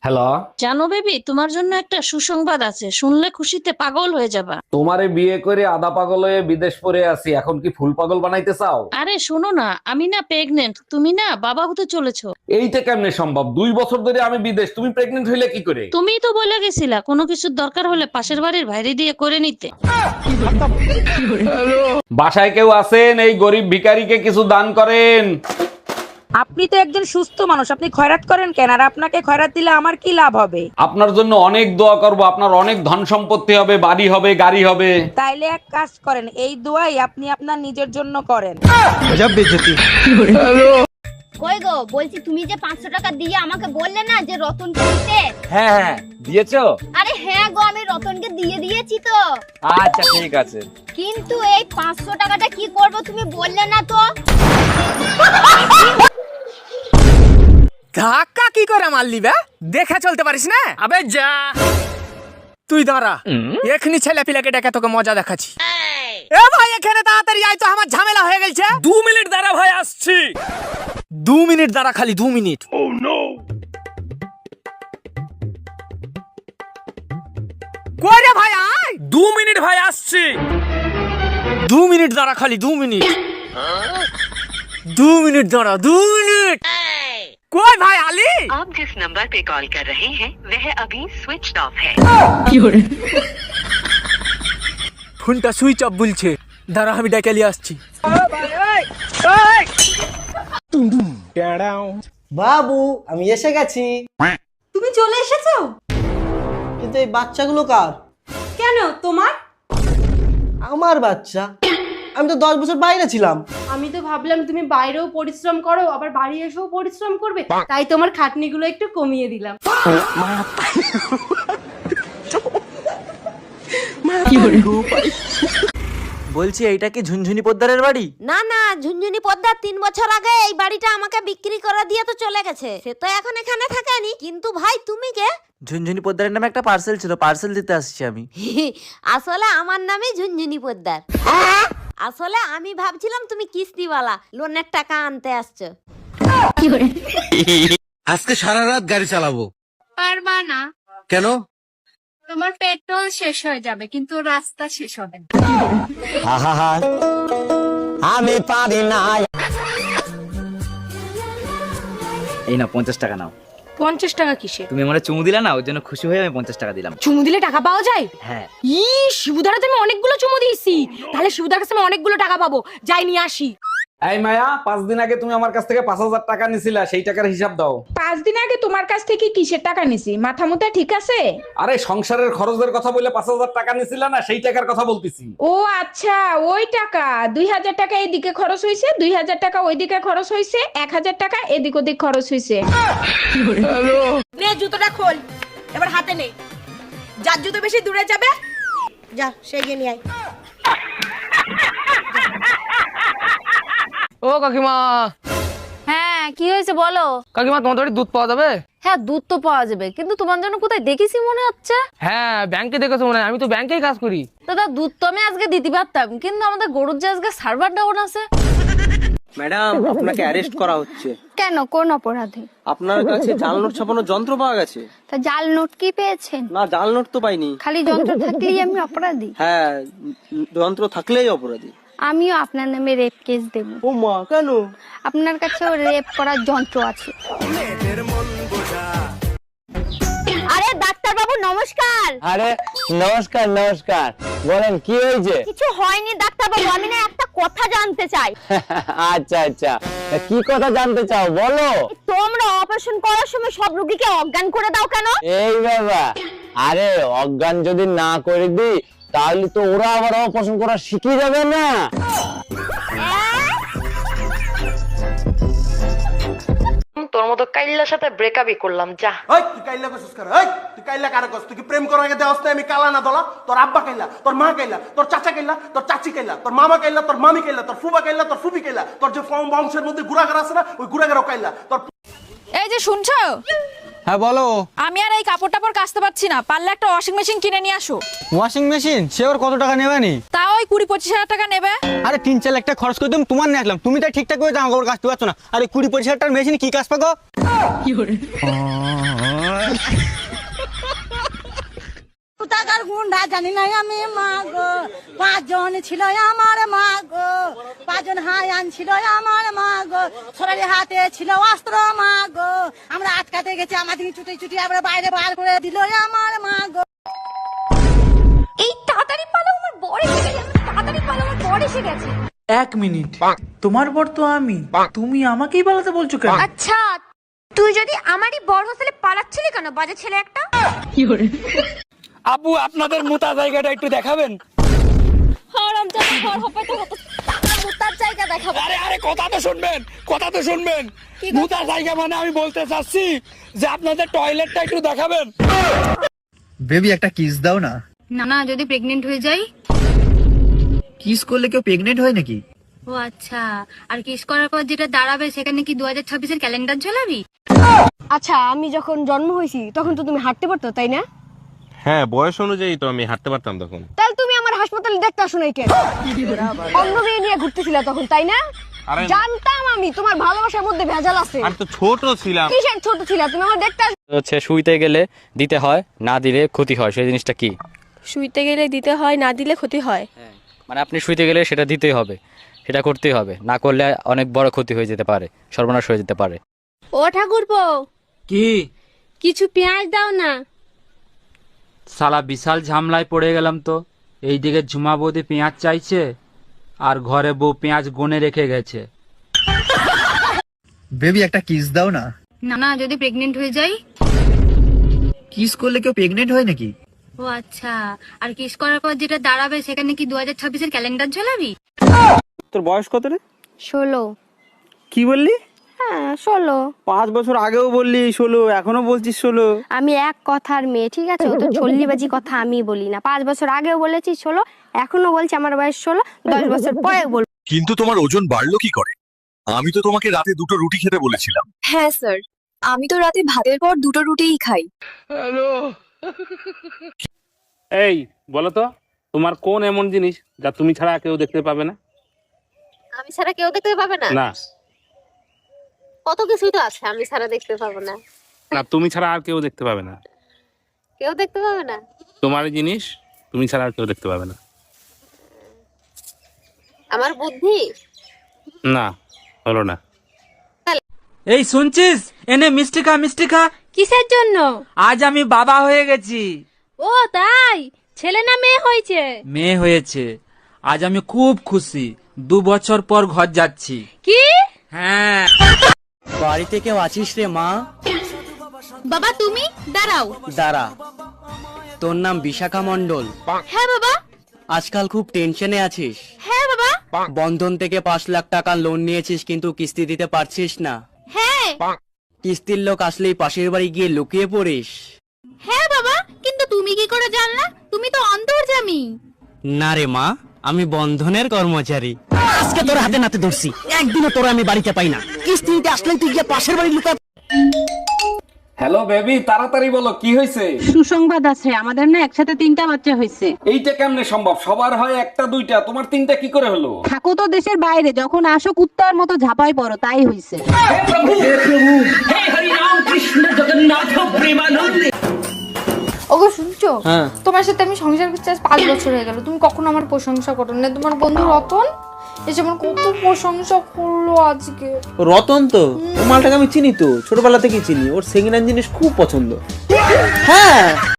Hello. জানো baby, তোমার জন্য একটা সুসংবাদ আছে, শুনলে খুশিতে পাগল হয়ে যাবা। তোমারে বিয়ে করে আধা পাগল হয়ে বিদেশ পড়ে আছি, এখন কি ফুল পাগল বানাইতে চাও? আরে শোনো না, আমি না প্রেগনেন্ট, তুমি না বাবা হতে চলেছো। এইটা কেমনে সম্ভব? 2 বছর ধরে আমি বিদেশ, তুমি প্রেগনেন্ট হইলে কি করে? তুমিই তো বলে গেছিলা কোনো কিছুর দরকার হলে পাশের বাড়ির ভাইরে দিয়ে করে নিতে। বাসায় কেউ আছেন? এই গরিব ভিখারিকে কিছু দান করেন। আপনি তো একজন সুস্থ মানুষ, আপনি খয়রাত করেন কেন? আর আপনাকে খয়রাত দিলে আমার কি লাভ হবে? আপনার জন্য অনেক দোয়া করব, আপনার অনেক ধন সম্পত্তি হবে, বাড়ি হবে, গাড়ি হবে। তাইলে এক কাজ করেন, এই দোয়াই আপনি আপনার নিজের জন্য করেন। কই গো, বলছি তুমি যে 500 টাকা দিয়ে আমাকে বললে না যে রতনকে দিতে। হ্যাঁ হ্যাঁ দিয়েছো? আরে হ্যাঁ গো, আমি রতনকে দিয়ে দিয়েছি তো। আচ্ছা ঠিক আছে। কিন্তু এই 500 টাকাটা কি করব তুমি বললে না তো। ধাক্কা কি করে মারলি বে? দেখে চলতে পারিস না? আবে যা, তুই দাঁড়া, এখনি ছেলে পিলাকে ডেকে তোকে মজা দেখাচ্ছি। এ ভাই এখানে তাড়াতাড়ি আয় তো, আমার ঝামেলা হয়ে গেছে। 2 মিনিট দাঁড়া ভাই, আসছি। 2 মিনিট দাঁড়া, খালি 2 মিনিট। ও নো, কই রে ভাই, আয়। 2 মিনিট ভাই, আসছি। 2 মিনিট দাঁড়া, খালি 2 মিনিট। 2 মিনিট দাঁড়া, 2 মিনিট। কই ভাই আলী? आप जिस नंबर पे कॉल कर रहे हैं वह अभी स्विच ऑफ है। ফোনটা সুইচ অফ বলছে, দাঁড়া আমি ডেকে নিয়ে আসছি। বাবু আমি এসে গেছি। তুমি চলে এসেছো? কিন্তু এই বাচ্চাগুলো কার? কেন তোমার? আমার বাচ্চা। আমি তো 10 বছর বাইরে ছিলাম। আমি তো ভাবলাম তুমি বাইরেও পরিশ্রম করো আবার বাড়ি এসেও পরিশ্রম করবে, তাই তোমার খাটনিগুলো একটু কমিয়ে দিলাম। বলছি এইটা কি ঝুনঝুনি পোদ্দারের বাড়ি? না না, ঝুনঝুনি পদ্মার 3 বছর আগে এই বাড়িটা আমাকে বিক্রি করে দিয়ে তো চলে গেছে। সে তো এখন এখানে থাকেনি। কিন্তু ভাই তুমি কে? ঝুনঝুনি পোদ্দারের নামে একটা পার্সেল ছিল, পার্সেল দিতে আসছি আমি। আসলে আমার নামে ঝুনঝুনি পদ্মার। আসলে আমি ভাবছিলাম তুমি কিস্তিওয়ালা, লোনের টাকা আনতে আসছো। আজকে সারা রাত গাড়ি চালাবো। পারবা না। কেন? তোমার পেট্রোল শেষ হয়ে যাবে কিন্তু রাস্তা শেষ হবে না। আমি পারি না। এই না 50 টাকা নাও। 50 টাকা কিসে? তুমি আমারে চুমু দিলা না, ওর জন্য খুশি হয়ে আমি 50 টাকা দিলাম। চুমু দিলে টাকা পাওয়া যায়? হ্যাঁ। শিবুদার তো আমি অনেকগুলো চুমু দিয়েছি, তাহলে শিবুদার কাছে আমি অনেকগুলো টাকা পাবো। যাই নিয়ে আসি। এই মায়া, 5 দিন আগে তুমি আমার কাছ থেকে 5,000 টাকা নিছিলা, সেই টাকার হিসাব দাও। 5 দিন আগে তোমার কাছ থেকে কিসের টাকা নিছি? মাথা মুথা ঠিক আছে? আরে সংসারের খরচের কথা বলে 5,000 টাকা নিছিলা না, সেই টাকার কথা বলতেছি। ও আচ্ছা, ওই টাকা। 2000 টাকা এদিকে খরচ হয়েছে, 2000 টাকা ওইদিকে খরচ হয়েছে, 1000 টাকা এদিক ওদিক খরচ হয়েছে। নে জুতোটা খোল, এবার হাতে নে। যার জুতো বেশি দূরে যাবে যা, সেই গিয়ে নিয়ে আয়। ও কাকিমা। হ্যাঁ কি হয়েছে বলো? কাকিমা তোমার বাড়ি দুধ পাওয়া যাবে? হ্যাঁ দুধ তো পাওয়া যাবে, কিন্তু তোমার জন্য কোথায় দেখেছি মনে হচ্ছে। হ্যাঁ ব্যাংকে দেখেছো মনে হয়, আমি তো ব্যাংকেই কাজ করি। দাদা দুধ তো আমি আজকে দিতে পারতাম, কিন্তু আমাদের গরুর যে আজকে সার্ভার ডাউন আছে। ম্যাডাম আপনাকে অ্যারেস্ট করা হচ্ছে। কেন, কোন অপরাধে? আপনার কাছে জাল নোট ছাপানোর যন্ত্র পাওয়া গেছে। তা জাল নোট কি পেয়েছেন? না জাল নোট তো পাইনি। খালি যন্ত্র থাকলেই আমি অপরাধী? হ্যাঁ যন্ত্র থাকলেই অপরাধী। আমিও আপনার নামে রেপ কেস দেব। ও মা, কেন? আপনার কাছেও রেপ করার যন্ত্র আছে। আরে ডাক্তার বাবু নমস্কার। আরে নমস্কার নমস্কার, বলেন কি হয়েছে? কিছু হয়নি ডাক্তার বাবু, আমি না একটা কথা জানতে চাই। আচ্ছা আচ্ছা, তা কি কথা জানতে চাও বলো। তোমরা অপারেশন করার সময় সব রোগীকে অজ্ঞান করে দাও কেন? এই বাবা, আরে অজ্ঞান যদি না করে দিই তাহলে তো ওরা আবার অপারেশন করা শিখে যাবে না। তোর মতো কাইল্লার সাথে ব্রেকআপই করলাম, যা। ওই তুই কাইল্লা কইছস কার? ওই তুই কাইল্লা কারে কইছস? তুই কি প্রেম করার আগে দেওস না আমি কালা না দলা? তোর আব্বা কাইল্লা, তোর মা কাইল্লা, তোর চাচা কাইল্লা, তোর চাচি কাইল্লা, তোর মামা কাইল্লা, তোর মামি কাইল্লা, তোর ফুবা কাইল্লা, তোর ফুবি কাইল্লা, তোর যে বংশের মধ্যে গুড়াগার আছে না, ওই গুড়াগারও কাইল্লা। তোর এই যে শুনছো, হ্যাঁ বলো। আমি আর এই কাপড় টাপড় কাচতে পারছি না, পারলে একটা ওয়াশিং মেশিন কিনে নিয়ে আসো। ওয়াশিং মেশিন সে ওর কত টাকা নেবে নি? তাও ওই 20-25 হাজার টাকা নেবে। আরে 3-4 লাখ টাকা খরচ করে তুমি তোমার নিয়ে আসলাম, তুমি তাই ঠিকঠাক করে জামা কাপড় কাচতে পারছো না, আরে 20-25 হাজার টাকার মেশিন কি কাজ পাগো? টাকার গুন্ডা জানি না আমি মাগো, 5 জন ছিল আমার মাগো, 5 জন হায়ান ছিল আমার মাগো, সরারি হাতে ছিল অস্ত্র মাগো, আমরা আটকাতে গেছি, আমাদের ছুটি ছুটি আমরা বাইরে বার করে দিল আমার মাগো। এই তাড়াতাড়ি পালো, আমার বর এসে গেছে, তাড়াতাড়ি পালো, আমার বর এসে গেছে। 1 মিনিট, তোমার বর তো আমি, তুমি আমাকেই পালাতে বলছো কেন? আচ্ছা তুই যদি আমারই বড় হোস্টেলে পালাচ্ছিলি কেন, বাজে ছেলে একটা? আপু আপনাদের মোতা জায়গাটা একটু দেখাবেন? হারামজাদা ঘর হবে তো মুতার জায়গা দেখাবো। আরে আরে কথা তো শুনবেন। মোতা জায়গা মানে আমি বলতে চাচ্ছি যে আপনাদের টয়লেটটা একটু দেখাবেন। বেবি একটা কিস দাও না। না যদি প্রেগনেন্ট হয়ে যাই? কিস করলে কেউ প্রেগনেন্ট হয় নাকি? ও আচ্ছা, আর কিস করার পর যেটা দাঁড়াবে সেখানে কি 2026 এর ক্যালেন্ডার ঝোলাবি? আচ্ছা আমি যখন জন্ম হয়েছি তখন তো তুমি হাঁটতে পারতো তাই না? হ্যাঁ, বয়স অনুযায়ী তো আমি হাঁটতে পারতাম তখন। তাহলে তুমি আমার হাসপাতালে দেখতে আসো নাই কেন? অন্য মেয়ে নিয়ে ঘুরতেছিলা তখন তাই না? জানতাম আমি তোমার ভালোবাসার মধ্যে ভেজাল আছে। আমি তো ছোট ছিলাম। কিসের ছোট ছিলা তুমি? আমার দেখতে হচ্ছে শুইতে গেলে দিতে হয়, না দিলে ক্ষতি হয়, সেই জিনিসটা কি? শুইতে গেলে দিতে হয়, না দিলে ক্ষতি হয়। মানে আপনি শুইতে গেলে সেটা দিতেই হবে, সেটা করতেই হবে, না করলে অনেক বড় ক্ষতি হয়ে যেতে পারে, সর্বনাশ হয়ে যেতে পারে। ও ঠাকুরপো কি? কিছু পেঁয়াজ দাও না। শালা বিশাল ঝামলায় পড়ে গেলাম তো। এইদিকে ঝুমা বৌদি পেঁয়াজ চাইছে, আর ঘরে বউ পেঁয়াজ গনে রেখে গেছে। বেবি একটা কিস দাও না। না যদি প্রেগনেন্ট হয়ে যাই? কিস করলে কেউ প্রেগনেন্ট হয় নাকি? ও আচ্ছা, আর কিস করার পর যেটা দাঁড়াবে সেখানে কি 2026 এর ক্যালেন্ডার ঝোলাবি? তোর বয়স কত রে? 16। কি বললি? হ্যাঁ 16। 5 বছর আগেও বললি 16, এখনো বলছিস 16। আমি এক কথার মেয়ে, ঠিক আছে? ও তো ছল্লিবাজি কথা আমি বলি না। 5 বছর আগেও বলেছি 16, এখনো বলছি আমার বয়স 16, 10 বছর পরে বলবো। কিন্তু তোমার ওজন বাড়লো কি করে? আমি তো তোমাকে রাতে 2টো রুটি খেতে বলেছিলাম। হ্যাঁ স্যার, আমি তো রাতে ভাতের পর 2টো রুটিই খাই। এই বলো তো, তোমার কোন এমন জিনিস যা তুমি ছাড়া কেউ দেখতে পাবে না? আমি ছাড়া কেউ দেখতে পাবে না? না কত কিছুই তো আছে আমি ছাড়া দেখতে পাবো না। না, তুমি ছাড়া আর কেউ দেখতে পাবে না। কেউ দেখতে পাবে না? তোমার জিনিস তুমি ছাড়া আর কেউ দেখতে পাবে না। আমার বুদ্ধি? না, হলো না। এই শুনছিস, এনে মিষ্টি খা। কিসের জন্য? আজ আমি বাবা হয়ে গেছি। ও তাই? ছেলে না মেয়ে হয়েছে? মেয়ে হয়েছে। আজ আমি খুব খুশি। 2 বছর পর ঘর যাচ্ছি। কি? হ্যাঁ। বাড়িতে কেউ আছিস রে মা? বাবা তুমি দাঁড়াও। দাঁড়া। তোর নাম বিশাখা মণ্ডল? হ্যাঁ বাবা। আজকাল খুব টেনশনে আছিস? হ্যাঁ বাবা। বন্ধন থেকে 5 লাখ টাকা লোন নিয়েছিস কিন্তু কিস্তি দিতে পারছিস না। হ্যাঁ। কিস্তির লোক আসলেই পাশের বাড়ি গিয়ে লুকিয়ে পড়িস। হ্যাঁ বাবা, কিন্তু তুমি কি করে জানলা? তুমি তো অন্তর্যামী। না রে মা, আমি বন্ধনের কর্মচারী। আজকে তোর হাতে নাতে ধরছি, একদিনও তোর আমি বাড়িতে পাই না। কিস্তি দিতে আসলেই তুই গিয়ে পাশের বাড়ি লুকা। হ্যালো বেবি, তাড়াতাড়ি বলো কি হয়েছে? সুসংবাদ আছে, আমাদের না একসাথে 3টা বাচ্চা হয়েছে। এইটা কেমনে সম্ভব? সবার হয় 1টা 2টা, তোমার 3টা কি করে হলো? থাকো তো দেশের বাইরে, যখন আসো কুত্তার মতো ঝাপাই পড়ো, তাই হইছে। ওগো শুনছো? তোমার সাথে আমি সংসার করছি আজ 5 বছর হয়ে গেল, তুমি কখনো আমার প্রশংসা করো না। তোমার বন্ধু রতন এসে আমার কত প্রশংসা করলো আজকে। রতন তো ও মালটাকে আমি চিনি তো, ছোটবেলা থেকেই চিনি। ওর সেকেন্ড হ্যান্ড জিনিস খুব পছন্দ। হ্যাঁ